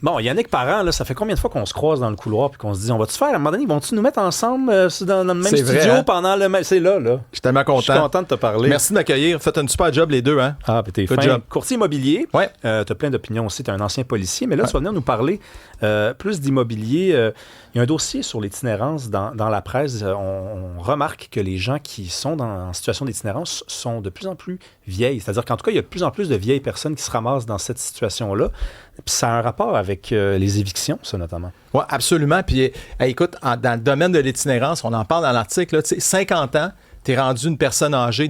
Bon, Yannick Parent, là, ça fait combien de fois qu'on se croise dans le couloir puis qu'on se dit, on va-tu faire, à un moment donné, vont-tu nous mettre ensemble dans le même studio vrai, hein? pendant le même... C'est là. Je suis tellement content. Je suis content de te parler. Merci de m'accueillir. Faites un super job, les deux, hein? Ah, puis t'es Good fin. job. Courtier immobilier. Ouais. T'as plein d'opinions aussi. T'es un ancien policier. Mais là, tu vas venir nous parler plus d'immobilier. Il y a un dossier sur l'itinérance dans la presse. On remarque que les gens qui sont en situation d'itinérance sont de plus en plus vieilles. C'est-à-dire qu'en tout cas, il y a de plus en plus de vieilles personnes qui se ramassent dans cette situation-là. Puis ça a un rapport avec les évictions, ça, notamment. Oui, absolument. Puis écoute, dans le domaine de l'itinérance, on en parle dans l'article, là, 50 ans, t'es rendu une personne âgée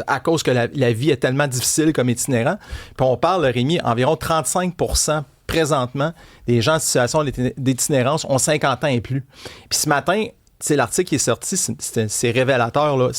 à cause que la vie est tellement difficile comme itinérant. Puis on parle, Rémi, environ 35% présentement des gens en situation d'itinérance ont 50 ans et plus. Puis ce matin, l'article qui est sorti, c'est révélateur. Là.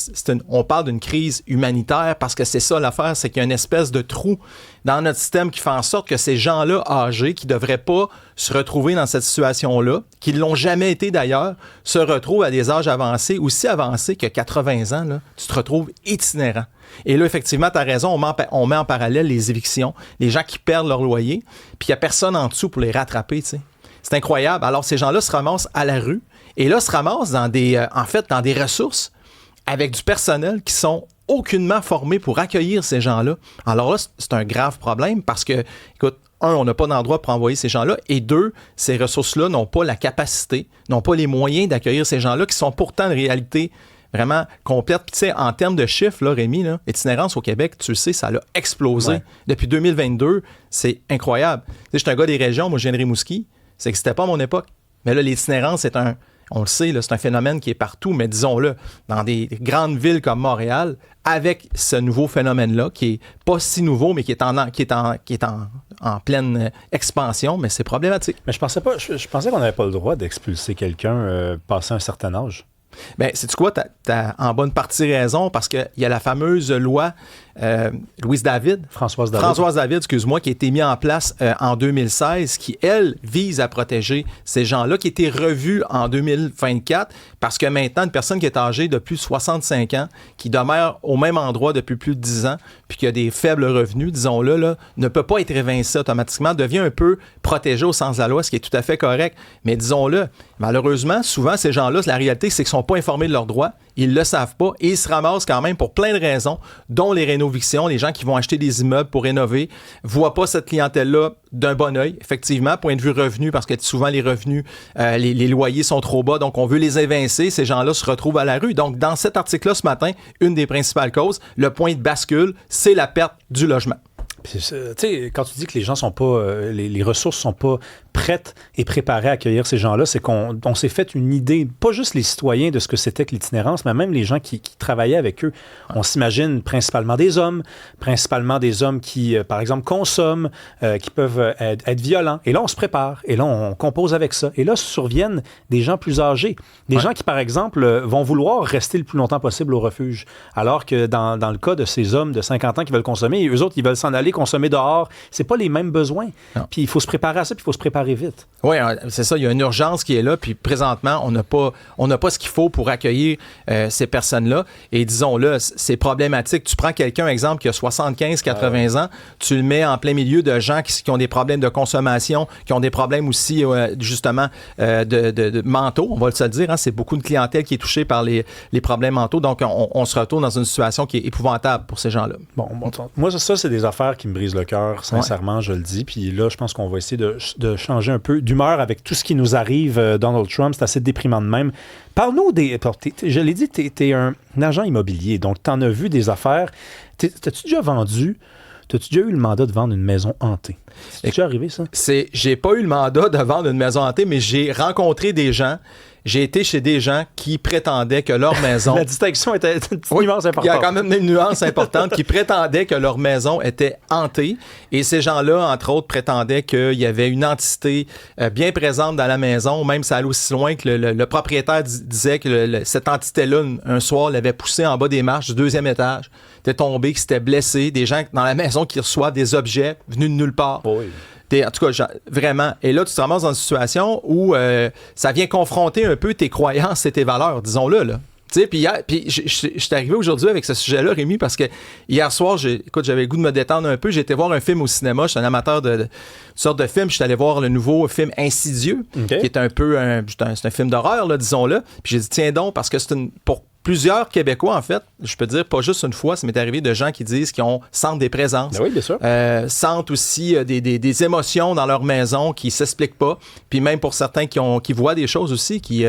On parle d'une crise humanitaire parce que c'est ça l'affaire, c'est qu'il y a une espèce de trou dans notre système qui fait en sorte que ces gens-là âgés, qui ne devraient pas se retrouver dans cette situation-là, qui ne l'ont jamais été d'ailleurs, se retrouvent à des âges avancés, aussi avancés que 80 ans, là, tu te retrouves itinérant. Et là, effectivement, tu as raison, on met en parallèle les évictions, les gens qui perdent leur loyer, puis il n'y a personne en dessous pour les rattraper, tu sais. C'est incroyable. Alors, ces gens-là se ramassent à la rue et là, se ramassent dans des ressources avec du personnel qui sont aucunement formés pour accueillir ces gens-là. Alors là, c'est un grave problème parce que, écoute, un, on n'a pas d'endroit pour envoyer ces gens-là et deux, ces ressources-là n'ont pas la capacité, n'ont pas les moyens d'accueillir ces gens-là qui sont pourtant une réalité vraiment complète. Puis tu sais, en termes de chiffres, là, Rémi, là, l'itinérance au Québec, tu le sais, ça a explosé. Ouais. Depuis 2022, c'est incroyable. Tu sais, je suis un gars des régions, moi je viens de Rimouski, ça n'existait pas à mon époque. Mais là, l'itinérance, on le sait, là, c'est un phénomène qui est partout, mais disons-le, dans des grandes villes comme Montréal, avec ce nouveau phénomène-là, qui est pas si nouveau, mais qui est en pleine expansion, mais c'est problématique. Mais je pensais qu'on n'avait pas le droit d'expulser quelqu'un passé un certain âge. Bien, sais-tu quoi? T'as en bonne partie raison, parce qu'il y a la fameuse loi Françoise David, excuse-moi, qui a été mise en place en 2016, qui, elle, vise à protéger ces gens-là, qui a été revue en 2024, parce que maintenant, une personne qui est âgée de plus de 65 ans, qui demeure au même endroit depuis plus de 10 ans, puis qui a des faibles revenus, disons-le, là, ne peut pas être évincée automatiquement, devient un peu protégée au sens de la loi, ce qui est tout à fait correct. Mais disons-le, malheureusement, souvent, ces gens-là, la réalité, c'est qu'ils ne sont pas informés de leurs droits, ils le savent pas et ils se ramassent quand même pour plein de raisons, dont les rénovictions. Les gens qui vont acheter des immeubles pour rénover voient pas cette clientèle-là d'un bon œil, effectivement, point de vue revenu, parce que souvent les revenus, les loyers sont trop bas, donc on veut les évincer. Ces gens-là se retrouvent à la rue. Donc, dans cet article-là ce matin, une des principales causes, le point de bascule, c'est la perte du logement. Tu sais, quand tu dis que les gens sont pas, les ressources sont pas prêtes et préparées à accueillir ces gens-là, c'est qu'on s'est fait une idée, pas juste les citoyens de ce que c'était que l'itinérance, mais même les gens qui travaillaient avec eux. On s'imagine principalement des hommes qui, par exemple, consomment, qui peuvent être violents. Et là, on se prépare. Et là, on compose avec ça. Et là, surviennent des gens plus âgés. Des gens qui, par exemple, vont vouloir rester le plus longtemps possible au refuge. Alors que dans le cas de ces hommes de 50 ans qui veulent consommer, eux autres, ils veulent s'en aller consommer dehors. C'est pas les mêmes besoins. Puis il faut se préparer à ça, puis il faut se préparer vite. Oui, c'est ça. Il y a une urgence qui est là, puis présentement, on n'a pas ce qu'il faut pour accueillir ces personnes-là. Et disons-le, c'est problématique. Tu prends quelqu'un, exemple, qui a 75-80 ans, tu le mets en plein milieu de gens qui ont des problèmes de consommation, qui ont des problèmes aussi, justement, de mentaux, on va le se dire. Hein, c'est beaucoup de clientèle qui est touchée par les problèmes mentaux. Donc, on se retrouve dans une situation qui est épouvantable pour ces gens-là. Bon, moi, ça, c'est des affaires qui me brisent le cœur, sincèrement, je le dis. Puis là, je pense qu'on va essayer de changer un peu d'humeur avec tout ce qui nous arrive. Donald Trump, c'est assez déprimant de même. Parle-nous je l'ai dit, t'es un agent immobilier, donc t'en as vu des affaires. T'as-tu déjà eu le mandat de vendre une maison hantée? C'est déjà arrivé, ça? J'ai pas eu le mandat de vendre une maison hantée, mais j'ai rencontré des gens. J'ai été chez des gens qui prétendaient que leur maison... La distinction était une petite nuance importante. Il y a quand même une nuance importante qui prétendait que leur maison était hantée. Et ces gens-là, entre autres, prétendaient qu'il y avait une entité bien présente dans la maison. Même ça allait aussi loin que le propriétaire disait que cette entité-là, un soir, l'avait poussé en bas des marches du 2e étage. Était tombé, qui s'était blessé. Des gens dans la maison qui reçoivent des objets venus de nulle part. Oui. En tout cas, vraiment. Et là, tu te ramasses dans une situation où ça vient confronter un peu tes croyances et tes valeurs, disons-le, là. Tu sais, puis je suis arrivé aujourd'hui avec ce sujet-là, Rémi, parce que hier soir, j'avais le goût de me détendre un peu. J'ai été voir un film au cinéma. Je suis un amateur de sorte de film. Je suis allé voir le nouveau film Insidieux, qui est un peu c'est un film d'horreur, là, disons-le. Puis j'ai dit, tiens donc, parce que pour plusieurs Québécois, en fait, je peux dire, pas juste une fois, ça m'est arrivé de gens qui disent qu'ils sentent des présences. Ben oui, bien sûr. Sentent aussi des émotions dans leur maison qui s'expliquent pas. Puis même pour certains qui voient des choses aussi qui,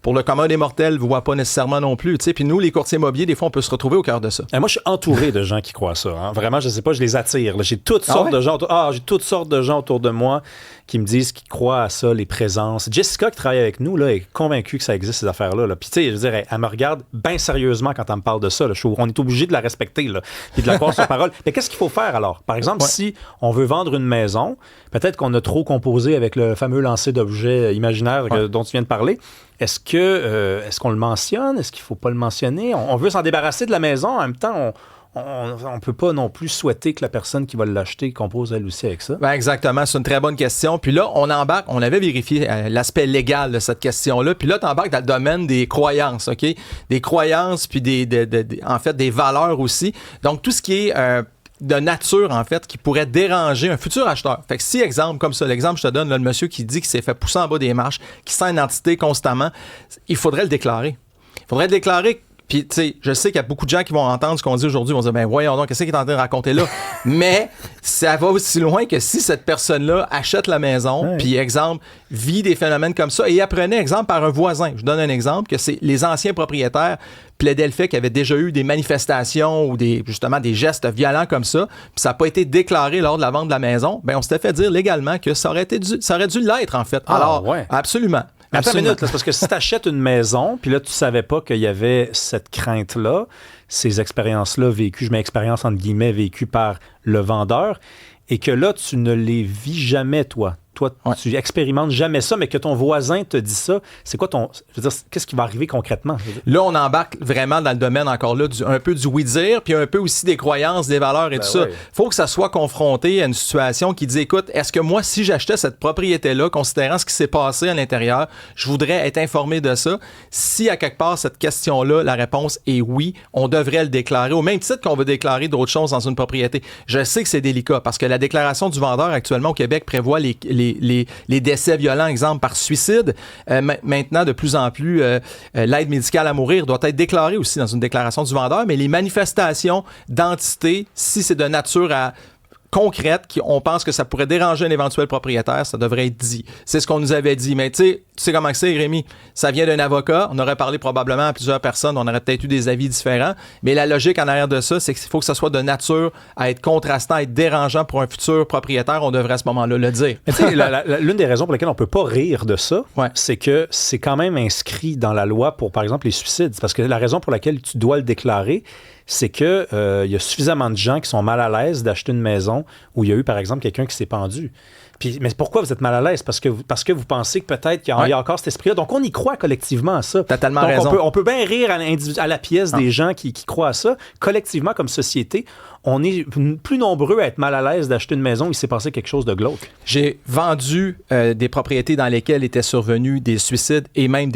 pour le commun des mortels, ne voient pas nécessairement non plus. Tu sais. Puis nous, les courtiers immobiliers, des fois, on peut se retrouver au cœur de ça. Moi, je suis entouré de gens qui croient ça. Hein. Vraiment, je sais pas, je les attire. Là. J'ai toutes sortes de gens. J'ai toutes sortes de gens autour de moi qui me disent qu'ils croient à ça, les présences. Jessica, qui travaille avec nous, là, est convaincue que ça existe, ces affaires-là. Là. Puis, tu sais, je veux dire, elle me regarde bien sérieusement quand elle me parle de ça. Là. On est obligé de la respecter là, et de la croire sur parole. Mais qu'est-ce qu'il faut faire alors? Par exemple, si on veut vendre une maison, peut-être qu'on a trop composé avec le fameux lancer d'objets imaginaires dont tu viens de parler. Est-ce qu'on le mentionne? Est-ce qu'il ne faut pas le mentionner? On veut s'en débarrasser de la maison. En même temps, on ne peut pas non plus souhaiter que la personne qui va l'acheter compose elle aussi avec ça. Ben exactement, c'est une très bonne question. Puis là, on avait vérifié l'aspect légal de cette question-là. Puis là, tu embarques dans le domaine des croyances, OK? Des croyances, puis en fait, des valeurs aussi. Donc, tout ce qui est de nature, en fait, qui pourrait déranger un futur acheteur. Fait que si, exemple, comme ça, l'exemple que je te donne, là, le monsieur qui dit qu'il s'est fait pousser en bas des marches, qui sent une entité constamment, il faudrait le déclarer. Il faudrait le déclarer. Puis, tu sais, je sais qu'il y a beaucoup de gens qui vont entendre ce qu'on dit aujourd'hui, vont dire, ben voyons donc, qu'est-ce qu'il est en train de raconter là? Mais ça va aussi loin que si cette personne-là achète la maison, puis, exemple, vit des phénomènes comme ça, et apprenait, exemple, par un voisin. Je donne un exemple, que c'est les anciens propriétaires plaidaient le fait qu'il y avait déjà eu des manifestations ou justement des gestes violents comme ça, puis ça n'a pas été déclaré lors de la vente de la maison, ben on s'était fait dire légalement que ça aurait dû l'être, en fait. Alors, absolument. Attends une minute, là, c'est parce que si tu achètes une maison, puis là, tu savais pas qu'il y avait cette crainte-là, ces expériences-là vécues, je mets expérience entre guillemets, vécues par le vendeur, et que là, tu ne les vis jamais, toi. Toi, tu expérimentes jamais ça, mais que ton voisin te dit ça, c'est quoi je veux dire, qu'est-ce qui va arriver concrètement? Là, on embarque vraiment dans le domaine encore là, un peu du oui-dire, puis un peu aussi des croyances, des valeurs et tout ça. Faut que ça soit confronté à une situation qui dit, écoute, est-ce que moi, si j'achetais cette propriété-là, considérant ce qui s'est passé à l'intérieur, je voudrais être informé de ça? Si à quelque part, cette question-là, la réponse est oui, on devrait le déclarer, au même titre qu'on veut déclarer d'autres choses dans une propriété. Je sais que c'est délicat, parce que la déclaration du vendeur actuellement au Québec prévoit les décès violents, exemple, par suicide. Maintenant, de plus en plus, l'aide médicale à mourir doit être déclarée aussi dans une déclaration du vendeur, mais les manifestations d'entités, si c'est de nature concrète, on pense que ça pourrait déranger un éventuel propriétaire, ça devrait être dit. C'est ce qu'on nous avait dit. Mais tu sais comment c'est, Rémi? Ça vient d'un avocat. On aurait parlé probablement à plusieurs personnes. On aurait peut-être eu des avis différents. Mais la logique en arrière de ça, c'est qu'il faut que ça soit de nature à être contrastant, à être dérangeant pour un futur propriétaire. On devrait à ce moment-là le dire. Mais tu sais, l'une des raisons pour lesquelles on peut pas rire de ça, c'est que c'est quand même inscrit dans la loi pour, par exemple, les suicides. Parce que la raison pour laquelle tu dois le déclarer, c'est que y a suffisamment de gens qui sont mal à l'aise d'acheter une maison où il y a eu, par exemple, quelqu'un qui s'est pendu. Puis, mais pourquoi vous êtes mal à l'aise? Parce que vous pensez que peut-être qu'il y a encore cet esprit-là. Donc, on y croit collectivement à ça. T'as tellement raison. On peut bien rire à la pièce des gens qui croient à ça. Collectivement, comme société, on est plus nombreux à être mal à l'aise d'acheter une maison où il s'est passé quelque chose de glauque. J'ai vendu des propriétés dans lesquelles étaient survenus des suicides et même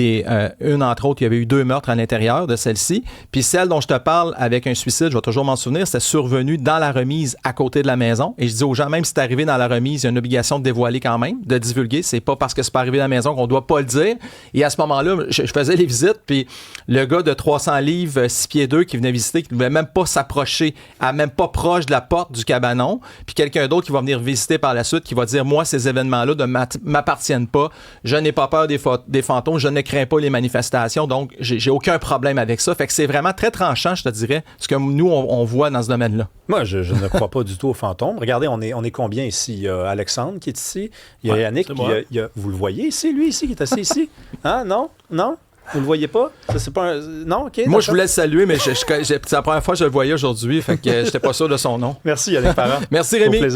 une, entre autres, il y avait eu 2 meurtres à l'intérieur de celle-ci. Puis celle dont je te parle avec un suicide, je vais toujours m'en souvenir, c'était survenu dans la remise à côté de la maison. Et je dis aux gens, même si c'est arrivé dans la remise, il y a une obligation de dévoiler quand même, de divulguer. C'est pas parce que c'est pas arrivé dans la maison qu'on doit pas le dire. Et à ce moment-là, je faisais les visites, puis le gars de 300 livres, 6 pieds 2 qui venait visiter, qui ne voulait même pas s'approcher, même pas proche de la porte du cabanon, puis quelqu'un d'autre qui va venir visiter par la suite, qui va dire, moi, ces événements-là ne m'appartiennent pas, je n'ai pas peur des fantômes, je ne crains pas les manifestations, donc j'ai aucun problème avec ça. Fait que c'est vraiment très tranchant, je te dirais, ce que nous, on voit dans ce domaine-là. Moi, je ne crois pas du tout aux fantômes. Regardez, on est combien ici? Il y a Alexandre qui est ici, il y a Yannick, vous le voyez ici, lui ici, qui est assis ici? Hein? Non? Vous le voyez pas? Ça, c'est pas Non? OK. Moi, je voulais le saluer, mais c'est la première fois que je le voyais aujourd'hui, fait que j'étais pas sûr de son nom. Merci, Yannick Parent. Merci, Rémi.